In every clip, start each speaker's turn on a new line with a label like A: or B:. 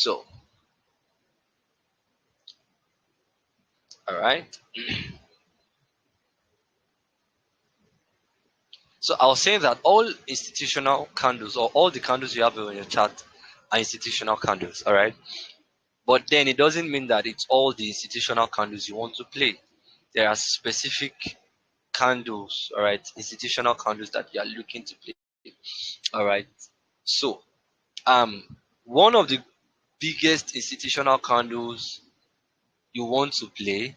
A: So, all right. So I was saying that all institutional candles or all the candles you have on your chart are institutional candles, all right? But then it doesn't mean that it's all the institutional candles you want to play. There are specific candles, all right, institutional candles that you are looking to play, all right? So, one of the biggest institutional candles you want to play,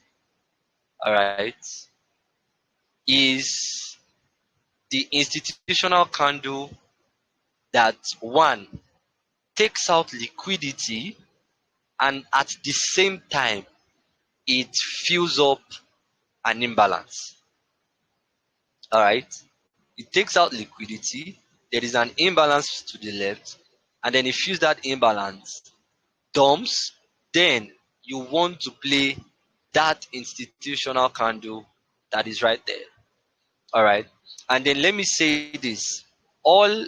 A: all right, is the institutional candle that one takes out liquidity and at the same time it fills up an imbalance. All right, it takes out liquidity, there is an imbalance to the left, and then it fills that imbalance, dumps, then you want to play that institutional candle that is right there. All right, and then let me say this, all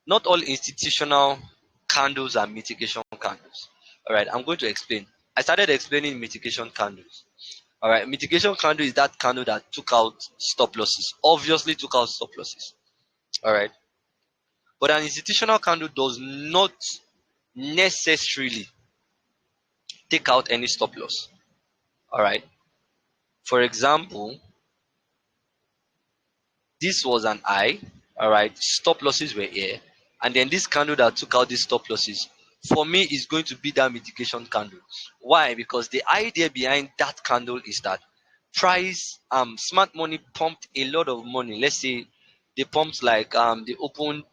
A: not all institutional candles are mitigation candles. All right, I'm going to explain. I started explaining mitigation candles. All right, mitigation candle is that candle that took out stop losses, obviously took out stop losses. All right, but an institutional candle does not necessarily take out any stop loss. All right, for example, this was an I. All right, stop losses were here, and then this candle that took out these stop losses for me is going to be that mitigation candle. Why? Because the idea behind that candle is that price smart money pumped a lot of money. Let's say they pumped like they opened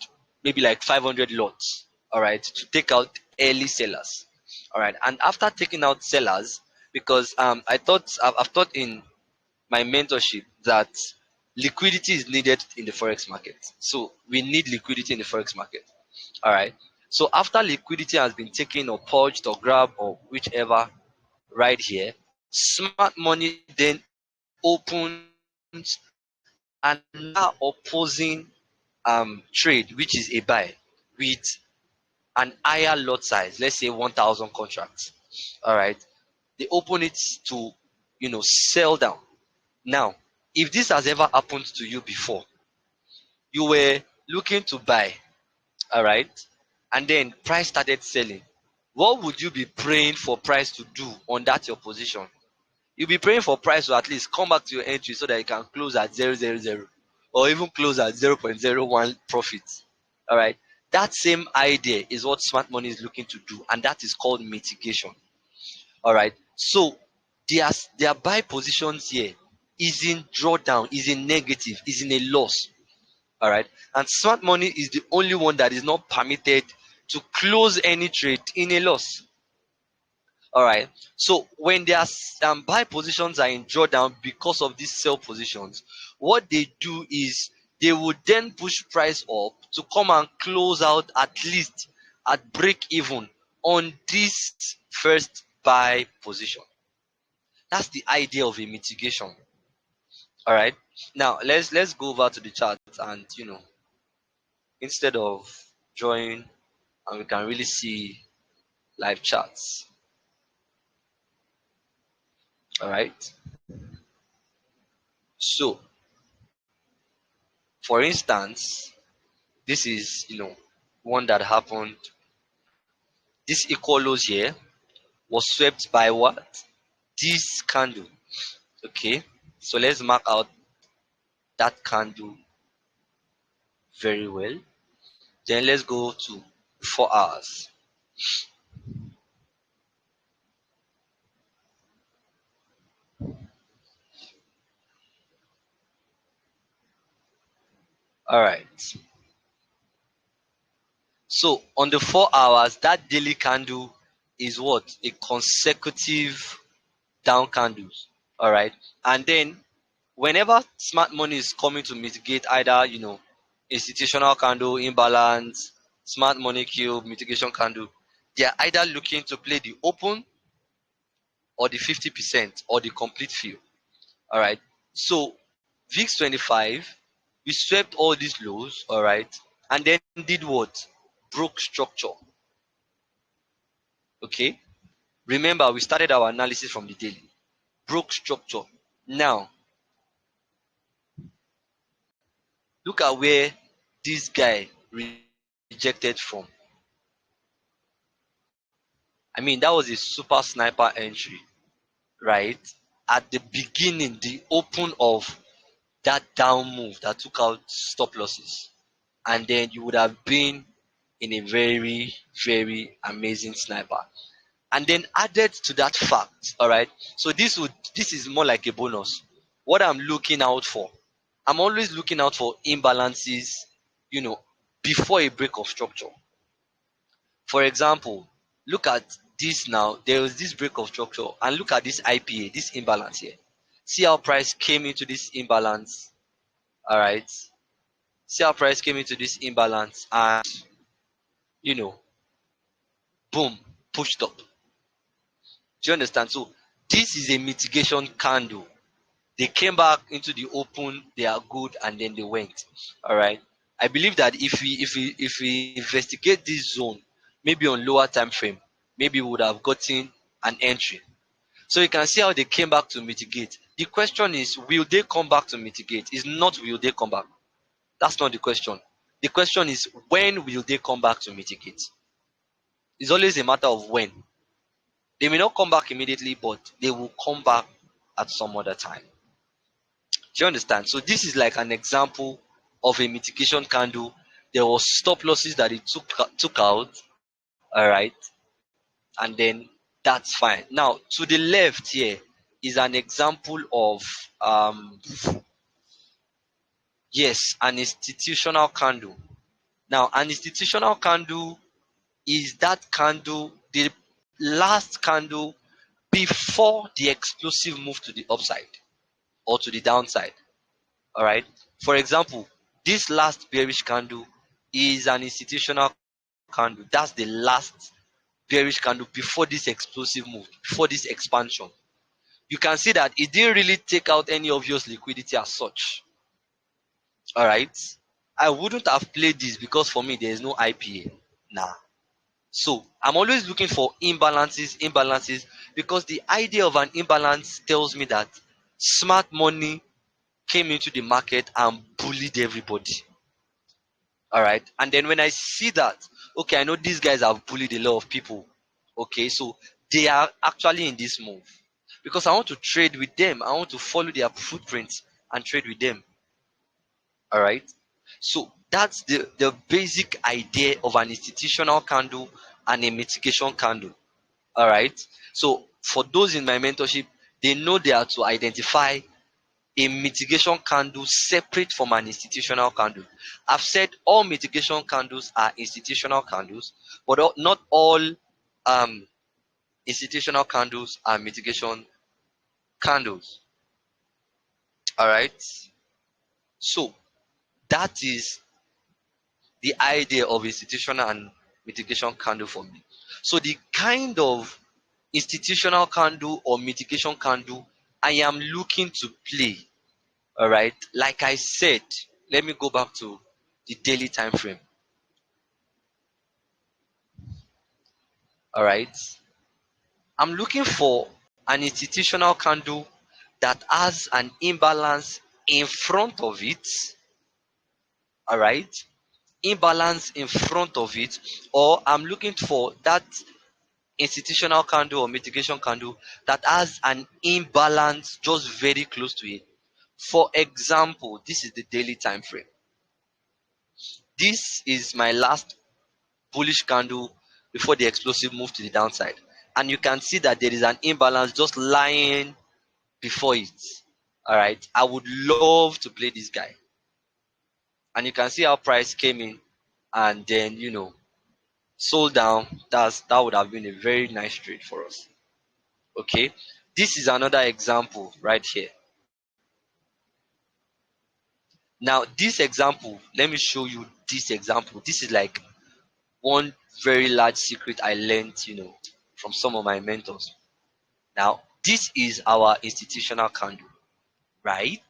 A: maybe like 500 lots, all right, to take out early sellers, all right, and after taking out sellers, because I've thought in my mentorship that liquidity is needed in the forex market. So we need liquidity in the forex market. All right. So after liquidity has been taken or purged or grabbed or whichever right here, smart money then opens another opposing trade, which is a buy with an higher lot size, let's say 1,000 contracts. All right. They open it to sell down. Now, if this has ever happened to you before, you were looking to buy, all right, and then price started selling, what would you be praying for price to do on that your position? You'll be praying for price to at least come back to your entry so that you can close at 0.000 or even close at 0.01 profit. All right, that same idea is what smart money is looking to do, and that is called mitigation. All right, so their buy positions here is in drawdown, is in negative, is in a loss. All right, and smart money is the only one that is not permitted to close any trade in a loss. All right, so when their buy positions are in drawdown because of these sell positions, what they do is they would then push price up to come and close out at least at break even on this first buy position. That's the idea of a mitigation. All right, now let's go over to the chart, and instead of drawing, and we can really see live charts. All right, so for instance, this is one that happened. This equal lows here was swept by what? This candle. Okay, so let's mark out that candle very well. Then let's go to 4 hours. All right, so on the 4 hours, that daily candle is what? A consecutive down candles. All right, and then whenever smart money is coming to mitigate either institutional candle imbalance, smart money cube mitigation candle, they are either looking to play the open or the 50% or the complete fill. All right, so VIX 25, we swept all these lows, all right, and then did what? Broke structure. Okay, remember we started our analysis from the daily. Broke structure. Now look at where this guy rejected from. I mean, that was a super sniper entry, right? At the beginning, the open of that down move that took out stop losses. And then you would have been in a very, very amazing sniper. And then added to that fact, all right. So this is more like a bonus. What I'm looking out for, I'm always looking out for imbalances, you know, before a break of structure. For example, look at this now. There was this break of structure, and look at this IPA, this imbalance here. See how price came into this imbalance. All right. See how price came into this imbalance, and you know, boom, pushed up. Do you understand? So this is a mitigation candle. They came back into the open, they are good, and then they went. All right. I believe that if we investigate this zone, maybe on lower time frame, maybe we would have gotten an entry. So you can see how they came back to mitigate. The question is, will they come back to mitigate? It's not will they come back. That's not the question. The question is, when will they come back to mitigate? It's always a matter of when. They may not come back immediately, but they will come back at some other time. Do you understand? So this is like an example of a mitigation candle. There was stop losses that it took out, all right, and then that's fine. Now to the left here is an example of yes, an institutional candle. Now an institutional candle is that candle, the last candle before the explosive move to the upside or to the downside. All right. For example, this last bearish candle is an institutional candle. That's the last bearish candle before this explosive move, before this expansion. You can see that it didn't really take out any obvious liquidity as such. All right. I wouldn't have played this because for me there is no IPA. Nah. So I'm always looking for imbalances, because the idea of an imbalance tells me that smart money came into the market and bullied everybody. All right. And then when I see that, okay, I know these guys have bullied a lot of people. Okay, so they are actually in this move because I want to trade with them. I want to follow their footprints and trade with them. All right. So that's the basic idea of an institutional candle and a mitigation candle. All right. So for those in my mentorship, they know they are to identify a mitigation candle separate from an institutional candle. I've said all mitigation candles are institutional candles, but not all institutional candles are mitigation candles. All right. So that is the idea of institutional and mitigation candle for me. So the kind of institutional candle or mitigation candle I am looking to play, all right, like I said, let me go back to the daily time frame. All right, I'm looking for an institutional candle that has an imbalance in front of it. All right, imbalance in front of it, or I'm looking for that institutional candle or mitigation candle that has an imbalance just very close to it. For example, this is the daily time frame. This is my last bullish candle before the explosive move to the downside. And you can see that there is an imbalance just lying before it. All right. I would love to play this guy. And you can see how price came in and then, sold down. That would have been a very nice trade for us. Okay. This is another example right here. Now, this example, let me show you this example. This is like one very large secret I learned, from some of my mentors. Now, this is our institutional candle, right?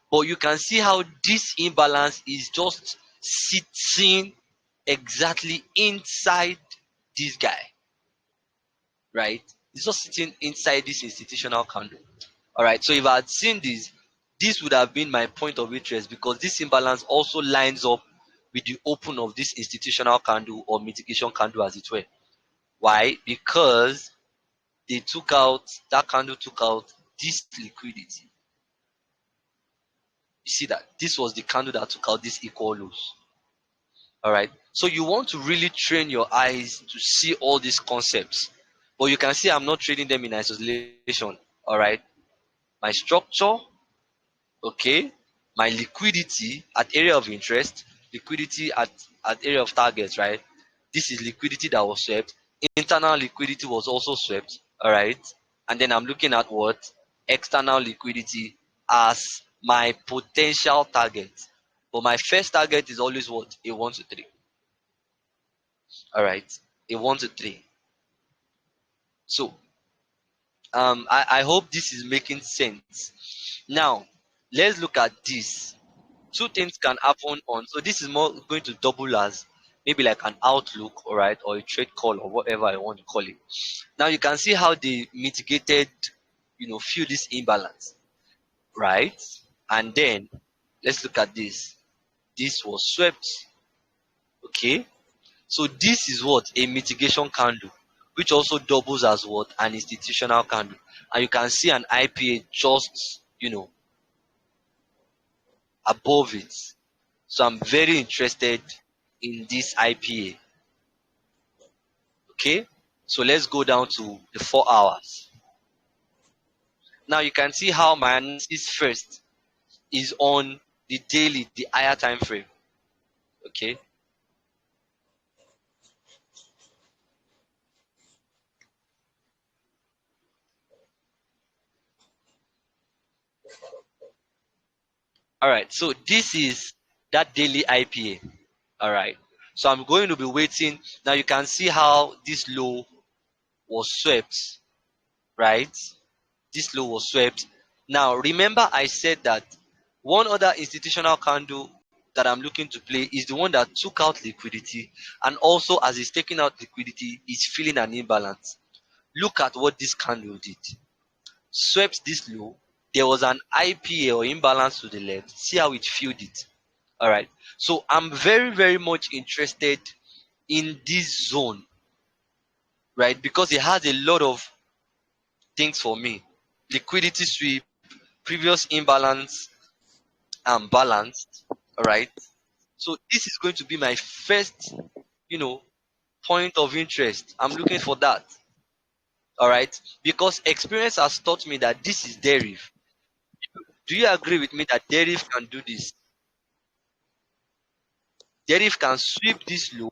A: But you can see how this imbalance is just sitting exactly inside this guy. right? It's just sitting inside this institutional candle. All right. So if I had seen this would have been my point of interest because this imbalance also lines up with the open of this institutional candle or mitigation candle as it were. Why? Because that candle took out this liquidity. You see that this was the candle that took out this equal lows. All right. So you want to really train your eyes to see all these concepts. But you can see I'm not trading them in isolation. All right. My structure, okay, my liquidity at area of interest, liquidity at area of target, right? This is liquidity that was swept. Internal liquidity was also swept, all right? And then I'm looking at what? External liquidity as my potential target. But my first target is always what? A 1 to 3. All right. A 1 to 3. So I hope this is making sense. Now, let's look at this. Two things can happen on, so this is more going to double as maybe like an outlook, all right, or a trade call or whatever I want to call it. Now you can see how they mitigated, feel this imbalance, right? And then let's look at this. This was swept, okay? So this is what? A mitigation candle, which also doubles as what? An institutional candle. And you can see an IPA just, above it. So I'm very interested in this IPA. Okay, so let's go down to the 4 hours. Now you can see how my analysis first is on the daily, the higher time frame. Okay, all right, so this is that daily IPA. All right, so I'm going to be waiting. Now you can see how this low was swept, right? This low was swept. Now remember I said that one other institutional candle that I'm looking to play is the one that took out liquidity, and also as it's taking out liquidity is feeling an imbalance. Look at what this candle did. Swept this low. There was an IPA or imbalance to the left. See how it filled it. All right. So I'm very, very much interested in this zone, right? Because it has a lot of things for me. Liquidity sweep, previous imbalance, and balanced. All right. So this is going to be my first, you know, point of interest. I'm looking for that. All right. Because experience has taught me that this is deriv. Do you agree with me that deriv can do this? Deriv can sweep this low,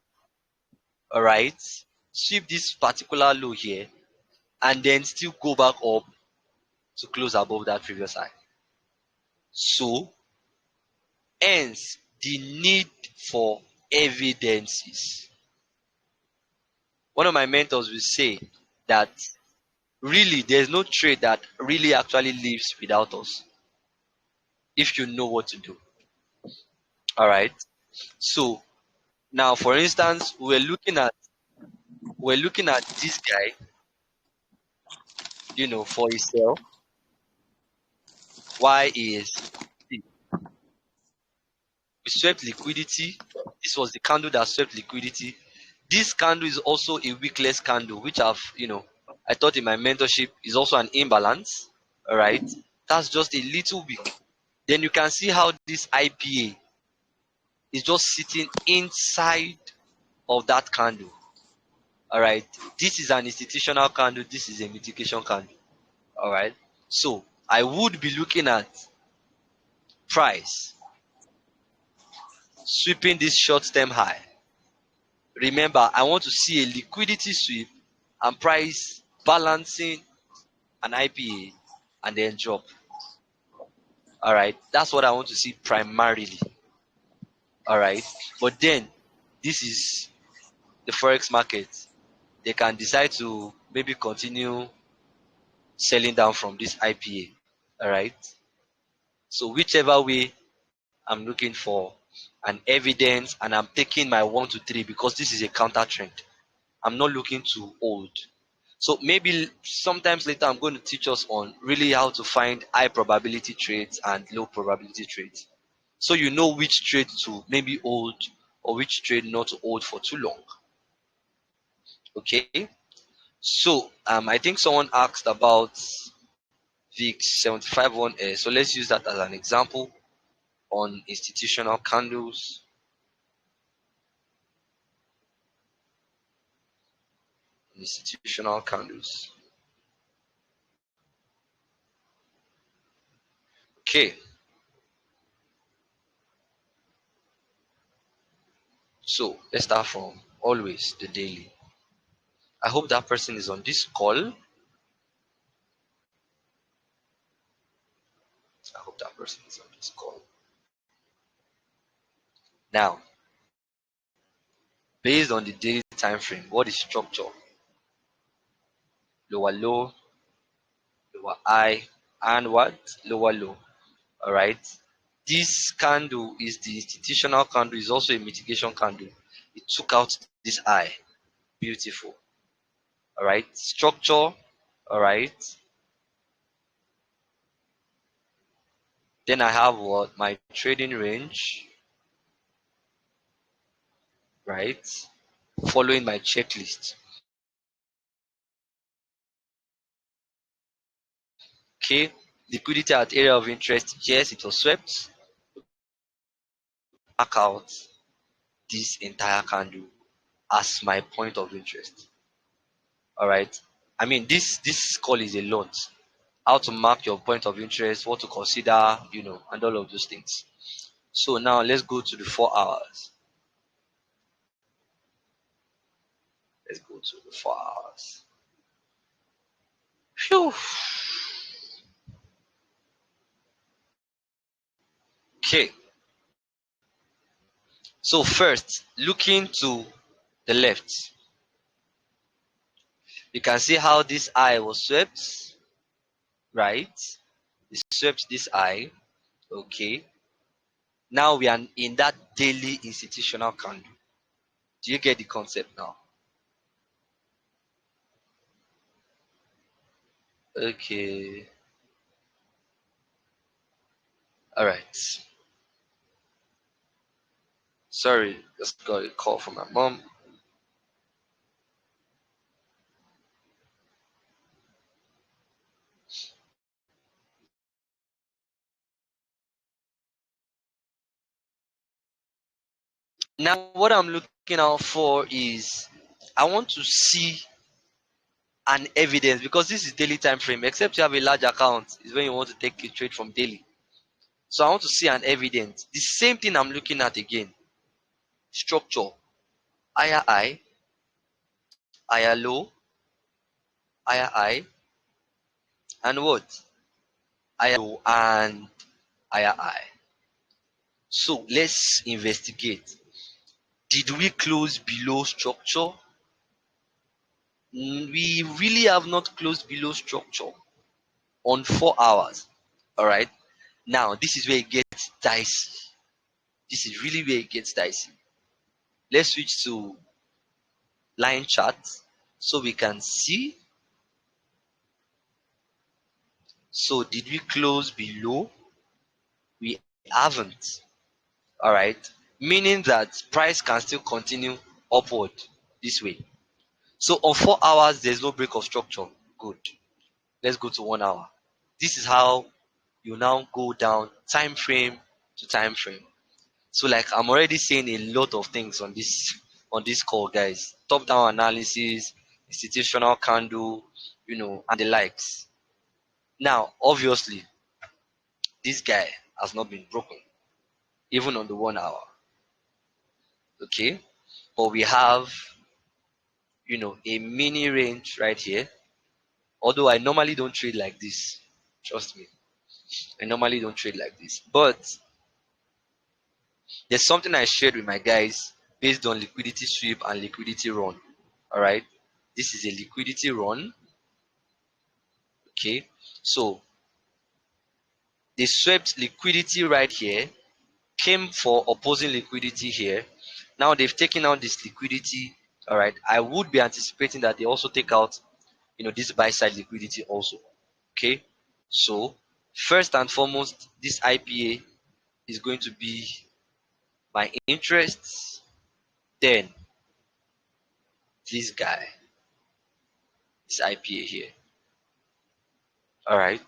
A: all right, sweep this particular low here, and then still go back up to close above that previous high. So, hence the need for evidences. One of my mentors will say that really there's no trade that really actually lives without us if you know what to do. All right. So now, for instance, we're looking at this guy, for his sell. Why is we swept liquidity? This was the candle that swept liquidity. This candle is also a wickless candle, which I thought in my mentorship is also an imbalance. All right, that's just a little weak. Then you can see how this IPA is just sitting inside of that candle. All right, this is an institutional candle. This is a mitigation candle. All right, so I would be looking at price sweeping this short-term high. Remember, I want to see a liquidity sweep and price balancing an IPA and then drop. All right, that's what I want to see primarily. All right, but then this is the forex market. They can decide to maybe continue selling down from this IPA. All right, so whichever way, I'm looking for an evidence, and I'm taking my 1 to 3 because this is a counter trend. I'm not looking to hold. So maybe sometimes later I'm going to teach us on really how to find high probability trades and low probability trades. So you know which trade to maybe hold or which trade not to hold for too long. Okay. So I think someone asked about VIX 75-1. So let's use that as an example on institutional candles. Institutional candles. Okay. So let's start from always the daily. I hope that person is on this call. I hope that person is on this call. Now, based on the daily time frame, what is structure? Lower low, lower high, and what? Lower low. All right. This candle is the institutional candle, is also a mitigation candle. It took out this high. Beautiful. All right. Structure. All right. Then I have what? My trading range. Right. Following my checklist. Okay. Liquidity at area of interest. Yes, it was swept. Mark out this entire candle as my point of interest. All right. I mean, this call is a lot. How to mark your point of interest, what to consider, and all of those things. So now let's go to the 4 hours. Let's go to the 4 hours. Phew. Okay. So first, looking to the left, you can see how this eye was swept, right? It swept this eye. Okay. Now we are in that daily institutional candle. Do you get the concept now? Okay. All right. Sorry, just got a call from my mom. Now, what I'm looking out for is I want to see an evidence, because this is daily time frame. Except you have a large account, is when you want to take a trade from daily. So I want to see an evidence. The same thing I'm looking at again. Structure. Higher high, higher low, higher high, and what? Higher low and higher high. So let's investigate. Did we close below structure? We really have not closed below structure on 4 hours. All right. Now, this is where it gets dicey. This is really where it gets dicey. Let's switch to line chart so we can see. So, did we close below? We haven't. All right. Meaning that price can still continue upward this way. So, on 4 hours, there's no break of structure. Good. Let's go to 1 hour. This is how you now go down time frame to time frame. So like I'm already saying a lot of things on this call, guys. Top down analysis, institutional candle, and the likes. Now, obviously, this guy has not been broken, even on the 1 hour. Okay, but we have a mini range right here. Although I normally don't trade like this, trust me, I normally don't trade like this. But there's something I shared with my guys based on liquidity sweep and liquidity run. All right, this is a liquidity run. Okay, so they swept liquidity right here, came for opposing liquidity here. Now they've taken out this liquidity. All right, I would be anticipating that they also take out this buy side liquidity also. Okay, so first and foremost, this IPA is going to be my interests. Then this guy, this IPA here. All right,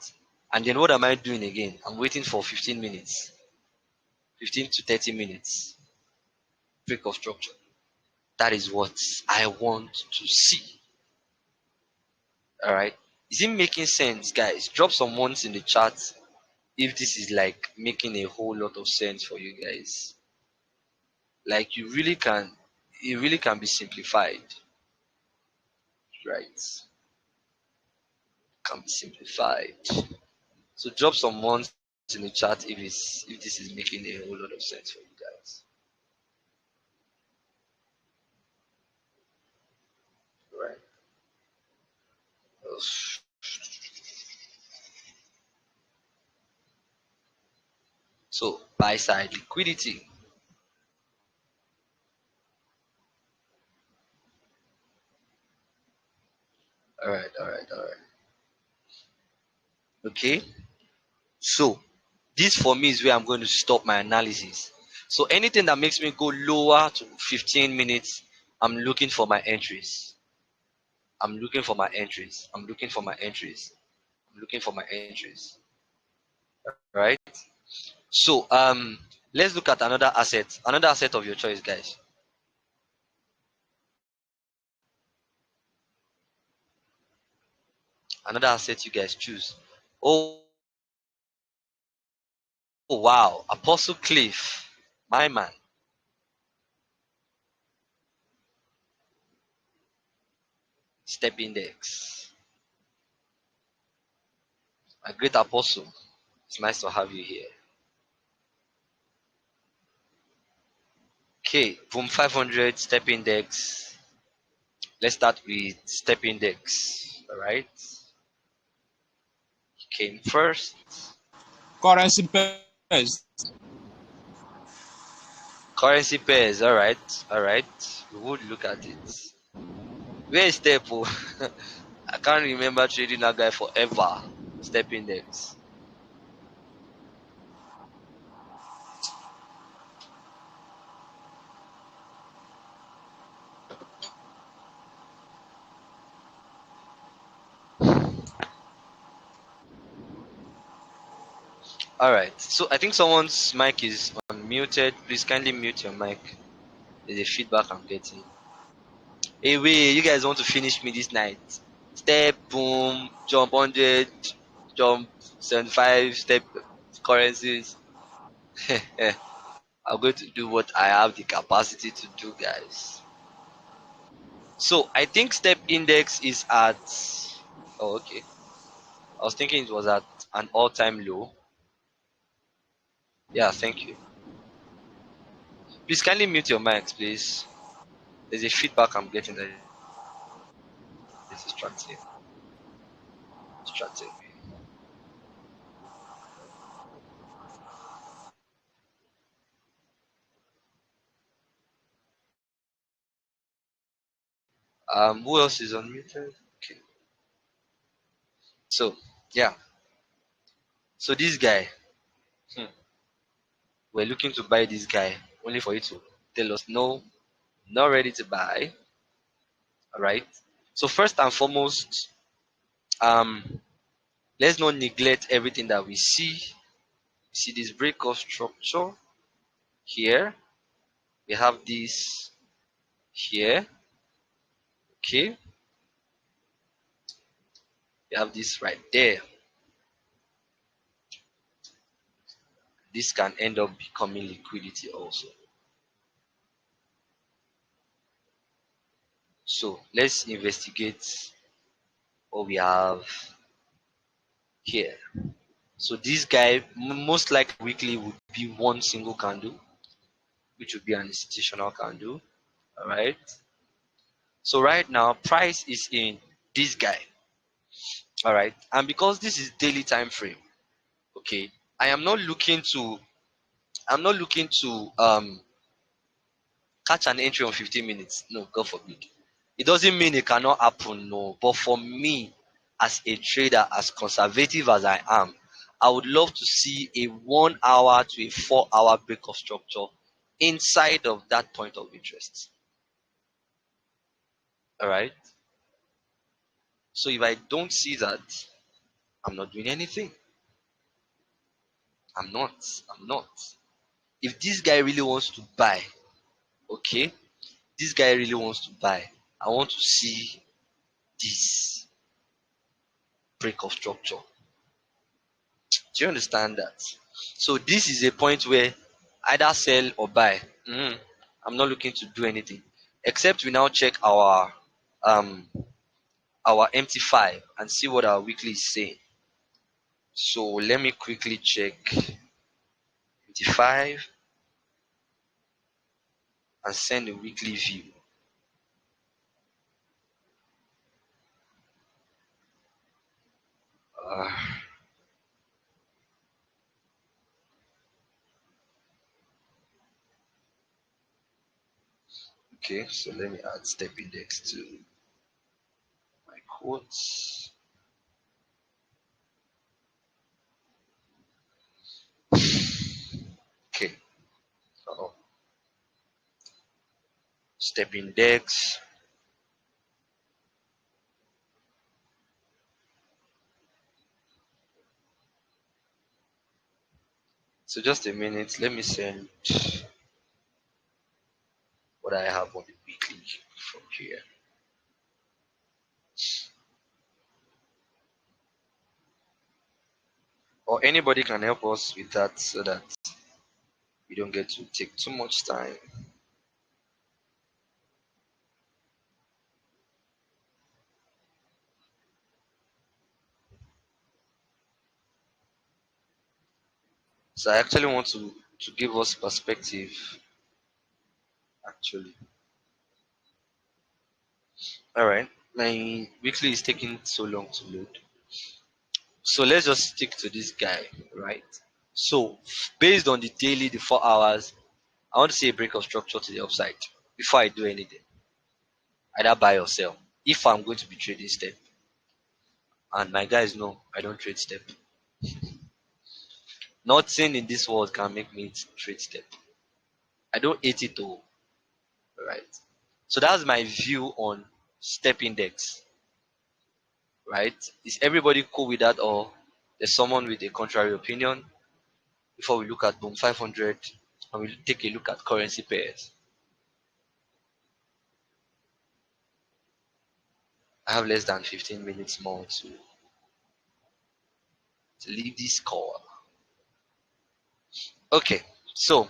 A: and then what am I doing again? I'm waiting for 15 minutes, 15 to 30 minutes break of structure. That is what I want to see. All right, is it making sense, guys? Drop some ones in the chat if this is like making a whole lot of sense for you guys. Like it really can be simplified, right? Can be simplified. So drop some ones in the chat if this is making a whole lot of sense for you guys. Right. So buy side liquidity. Alright, alright, alright. Okay. So this for me is where I'm going to stop my analysis. So anything that makes me go lower to 15 minutes, I'm looking for my entries. I'm looking for my entries. I'm looking for my entries. I'm looking for my entries. Right? So let's look at another asset. Another asset of your choice, guys. Another asset you guys choose. Oh, oh wow. Apostle Cliff. My man. Step index. A great apostle. It's nice to have you here. Okay, boom 500 step index. Let's start with step index. All right. He came first.
B: Currency pairs.
A: Currency pairs. All right. All right. We would look at it. Where is step? I can't remember trading that guy forever. Step index. All right. So I think someone's mic is unmuted. Please kindly mute your mic. There's a feedback I'm getting. Hey, wait, you guys want to finish me this night? Step, boom, jump 100, jump 75, step currencies. I'm going to do what I have the capacity to do, guys. So I think step index is at. Oh, okay. I was thinking it was at an all-time low. Yeah, thank you. Please kindly mute your mics, please. There's a feedback I'm getting that is distracting. Distracting me. Who else is unmuted? Okay. So yeah. So this guy, hmm, we're looking to buy this guy only for you to tell us no, not ready to buy. All right. So first and foremost, um, let's not neglect everything that we see. We see this break of structure here. We have this here. Okay. We have this right there. This can end up becoming liquidity also. So let's investigate what we have here. So this guy most likely weekly would be one single candle, which would be an institutional candle. All right. So right now, price is in this guy. All right. And because this is daily time frame, okay, I am not looking to I'm not looking to catch an entry on 15 minutes. No, God forbid. It doesn't mean it cannot happen, no. But for me, as a trader, as conservative as I am, I would love to see a 1 hour to a 4 hour break of structure inside of that point of interest. All right. So if I don't see that, I'm not doing anything. I'm not. I'm not. If this guy really wants to buy, okay, this guy really wants to buy, I want to see this break of structure. Do you understand that? So this is a point where either sell or buy. I'm not looking to do anything except we now check um our MT5 and see what our weekly is saying. So let me quickly check MT5 and send a weekly view. Uh, okay, so let me add step index to my quotes. Okay, so step index. So just a minute, let me send what I have on the weekly from here. Or anybody can help us with that so that we don't get to take too much time. So I actually want to give us perspective actually. All right, my weekly is taking so long to load. So let's just stick to this guy, right? So based on the daily, the 4 hours, I want to see a break of structure to the upside before I do anything, either buy or sell. If I'm going to be trading step, and my guys know I don't trade step. Nothing in this world can make me trade step. I don't hate it all, right? So that's my view on step index, right? Is everybody cool with that, or there's someone with a contrary opinion? Before we look at Boom 500 and we take a look at currency pairs. I have less than 15 minutes more to leave this call. Okay, so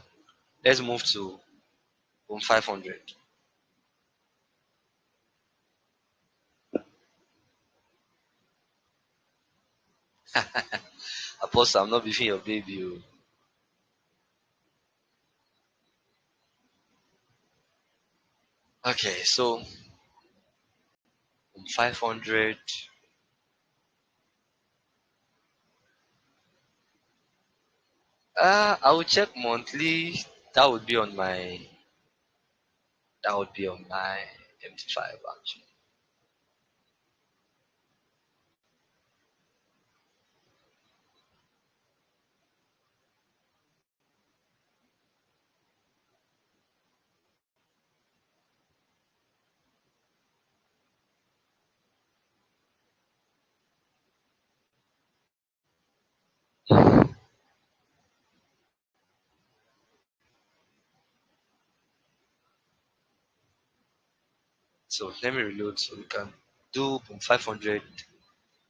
A: let's move to Boom 500. Apostle, I'm not beefing your baby. Oh. Okay, so Boom 500. I will check monthly. That would be on my that would be on my MT5 actually. So let me reload so we can do Boom 500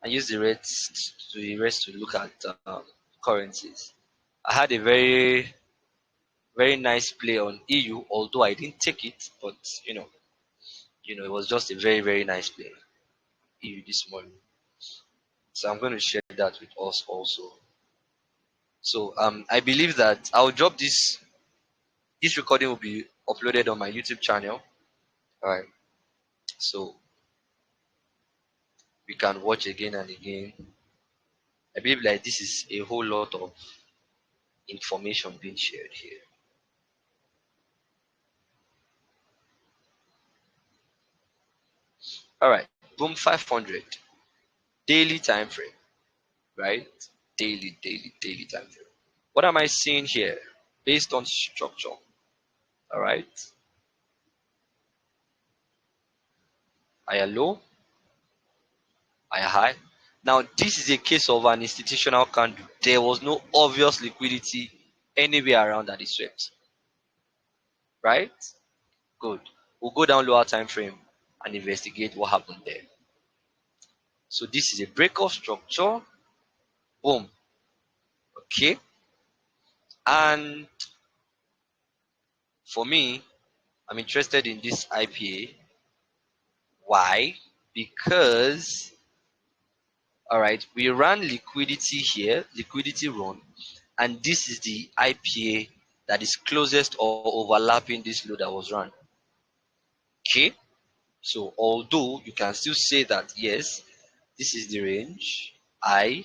A: and use the rest to look at currencies. I had a very nice play on EU, although I didn't take it, but it was just a very nice play EU this morning. So I'm going to share that with us also. So I believe that I'll drop this. This recording will be uploaded on my YouTube channel. All right. So we can watch again and again. I believe like this is a whole lot of information being shared here. All right, boom, 500 daily time frame, right? Daily time frame. What am I seeing here? Based on structure, all right? Higher low, higher high. Now, this is a case of an institutional candle. There was no obvious liquidity anywhere around that it swept, right? Good. We'll go down lower time frame and investigate what happened there. So this is a breakout structure. Boom. Okay. And for me, I'm interested in this IPA. Why? Because, all right, we ran liquidity here, liquidity run, and this is the IPA that is closest or overlapping this low that was run. Okay. So although you can still say that yes, this is the range, high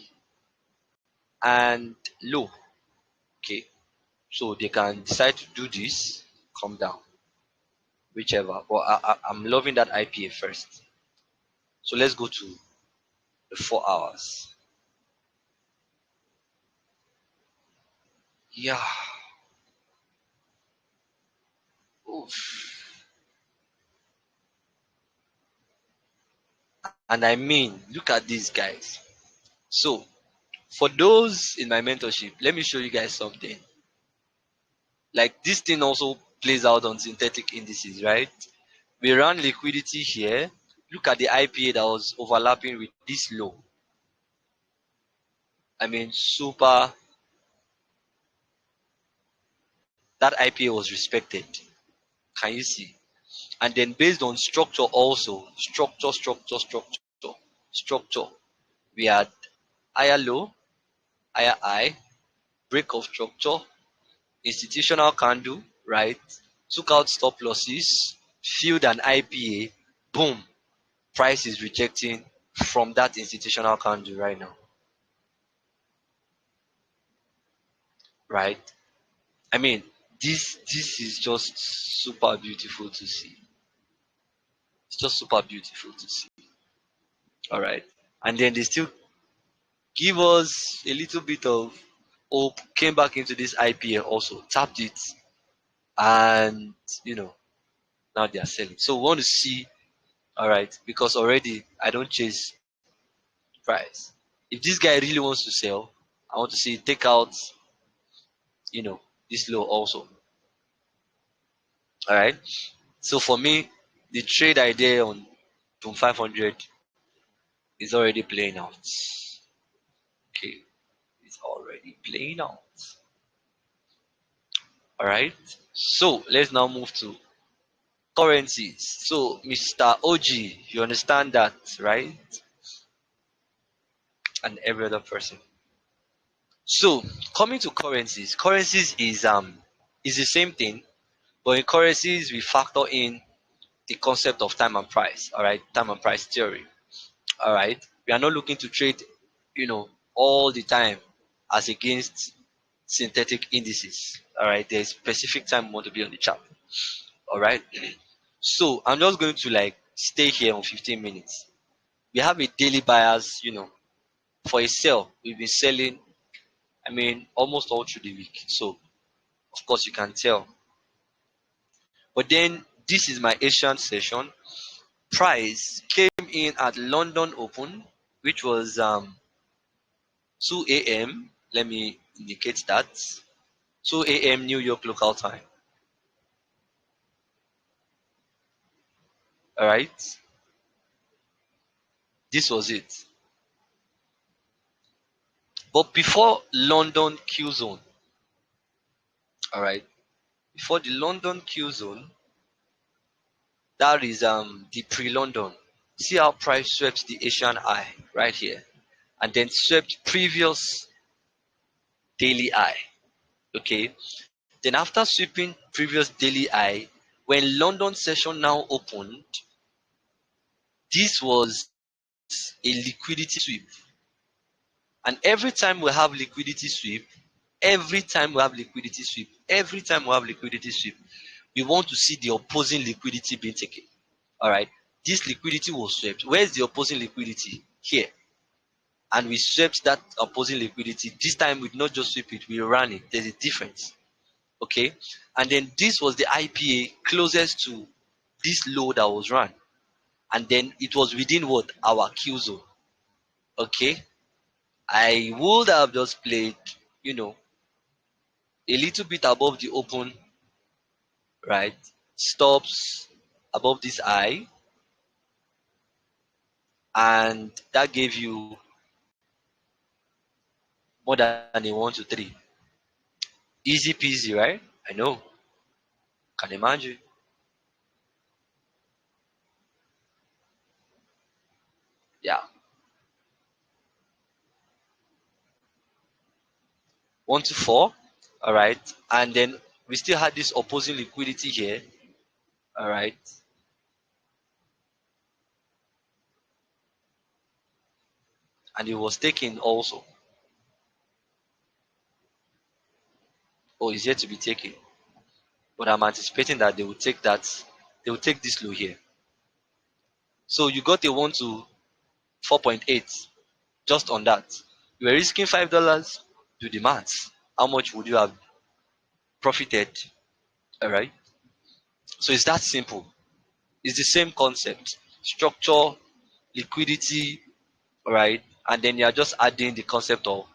A: and low. Okay. So they can decide to do this, come down, whichever. But I'm loving that IPA first. So let's go to the 4 hours. Yeah. Oof. And I mean, look at these guys. So for those in my mentorship, let me show you guys something. Like this thing also plays out on synthetic indices, right? We ran liquidity here. Look at the IPA that was overlapping with this low. I mean, super. That IPA was respected. Can you see? And then based on structure also, structure. We had higher low, higher high, break of structure, institutional candle, right? Took out stop losses, filled an IPA, boom, price is rejecting from that institutional candle right now, right? I mean, this is just super beautiful to see. It's just super beautiful to see. All right, and then they still give us a little bit of hope. Came back into this IPA also, tapped it, and you know now they are selling. So we want to see, all right, because already I don't chase price. If this guy really wants to sell, I want to see take out, this low also. All right. So for me, the trade idea on 500 is already playing out. Okay, it's already playing out. All right. So let's now move to currencies. So Mr. OG, you understand that, right? And every other person. So coming to currencies is the same thing, but in currencies we factor in the concept of time and price. All right, time and price theory. All right, we are not looking to trade, all the time as against synthetic indices. All right, there's specific time we want to be on the chart. All right, so I'm just going to like stay here on 15 minutes. We have a daily bias, for a sell. We've been selling, I mean, almost all through the week. So of course you can tell. But then this is my Asian session. Price came in at London Open, which was 2 a.m. Let me indicate that. 2 a.m. New York local time. All right. This was it. But before London Q zone, all right, before the London Q zone, that is the pre-London. See how price swept the Asian high right here, and then swept previous daily high. Okay. Then after sweeping previous daily high, when London session now opened, this was a liquidity sweep. And every time we have liquidity sweep, every time we have liquidity sweep, every time we have liquidity sweep, we want to see the opposing liquidity being taken. All right. this liquidity was swept. Where's the opposing liquidity? Here. And we swept that opposing liquidity. This time we did not just sweep it, we ran it. There's a difference. Okay. And then this was the IPA closest to this low that was run. And then it was within what? Our Q zone. Okay. I would have just played, a little bit above the open, right? Stops above this eye, and that gave you more than a 1 to 3. Easy peasy, right? I know. Can imagine. Yeah. 1 to 4. All right. And then we still had this opposing liquidity here. All right. And it was taken also. Oh, it's yet to be taken. But I'm anticipating that they will take that. They will take this low here. So you got a 1 to 4.8 just on that. You were risking $5. Do the maths. How much would you have profited? All right. So it's that simple. It's the same concept. Structure, liquidity, all right, and then you're just adding the concept of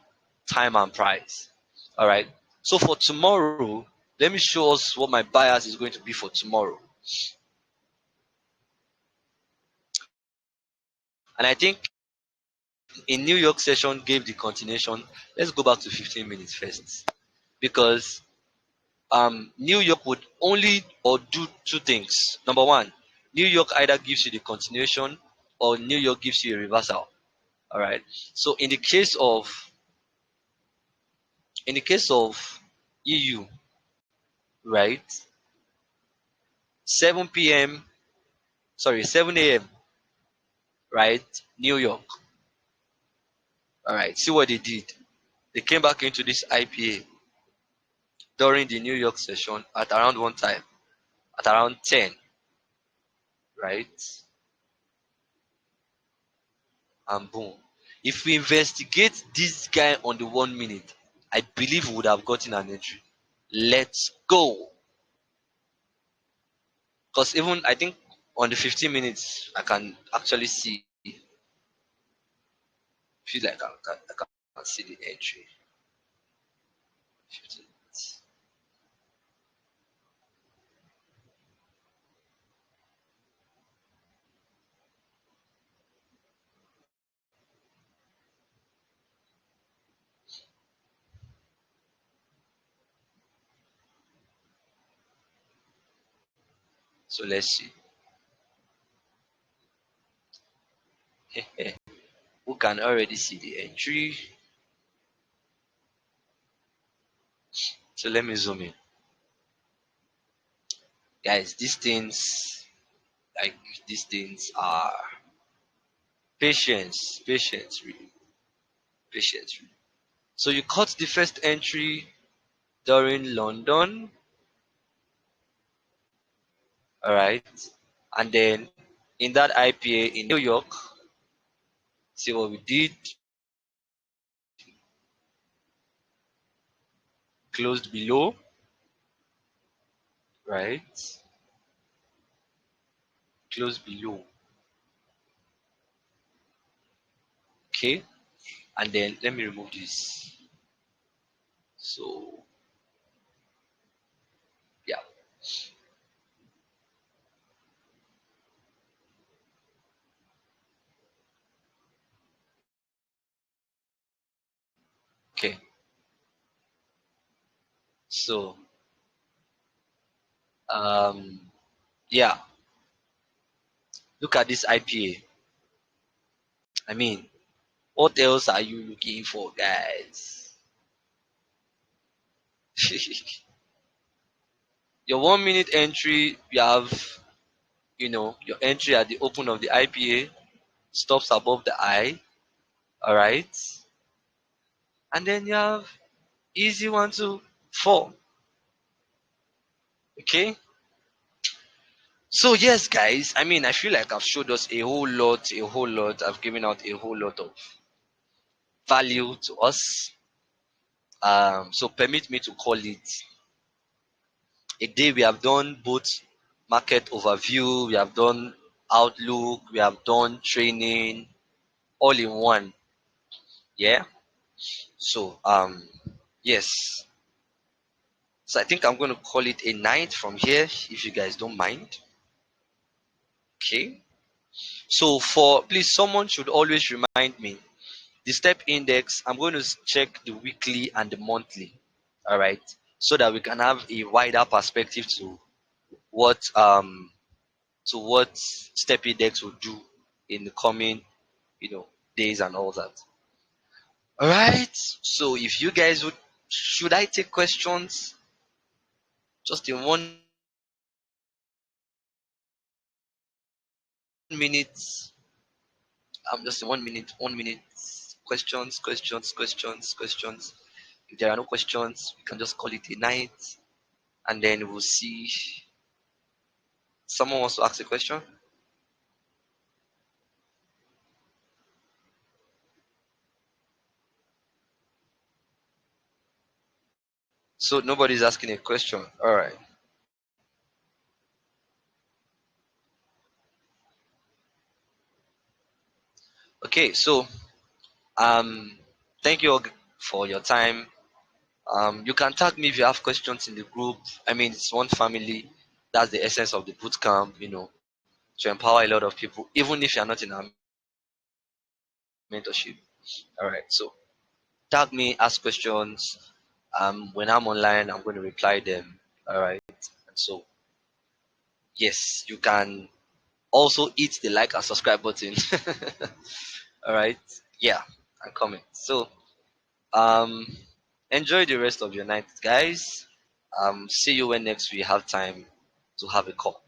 A: time and price. All right. So for tomorrow, let me show us what my bias is going to be for tomorrow. And I think in New York session gave the continuation. Let's go back to 15 minutes first, because New York would only or do two things. Number one, New York either gives you the continuation or New York gives you a reversal. All right. So in the case of EU, right? 7 p.m. Sorry, 7 a.m. Right? New York. All right. See what they did. They came back into this IPA during the New York session at around one time, at around 10, right? And boom. If we investigate this guy on the 1 minute, I believe we would have gotten an entry. Let's go. Because even I think on the 15 minutes, I can actually feel like I can see the entry. 15 minutes. So let's see. Who can already see the entry? So let me zoom in. Guys, like these things are patience, really. Patience, really. So you caught the first entry during London, all right, and then in that IPA in New York, see what we did. Closed below, right? Closed below. Okay, and then let me remove this. So yeah, okay. So yeah, look at this IPA. I mean, what else are you looking for, guys? Your 1 minute entry, you have, your entry at the open of the IPA, stops above the eye, all right? And then you have easy 1 to 4, okay? So yes, guys, I mean, I feel like I've showed us a whole lot. I've given out a whole lot of value to us. So permit me to call it a day. We have done both market overview, we have done outlook, we have done training, all in one. Yeah. So yes. So I think I'm going to call it a night from here, if you guys don't mind. Okay. So for please, someone should always remind me the step index. I'm going to check the weekly and the monthly. All right, so that we can have a wider perspective what um to what step index will do in the coming days and all that. All right. So if you guys would, should I take questions just in 1 minute? I'm just in 1 minute. 1 minute. Questions. If there are no questions, we can just call it a night, and then we'll see. Someone wants to ask a question. So nobody's asking a question. All right. Okay. So thank you all for your time. You can tag me if you have questions in the group. I mean, it's one family. That's the essence of the boot camp. To empower a lot of people, even if you're not in our mentorship. All right. So tag me, ask questions. When I'm online, I'm going to reply them. All right. And so yes, you can also hit the like and subscribe button. All right. Yeah, I'm coming. So um, enjoy the rest of your night, guys. See you when next we have time to have a call.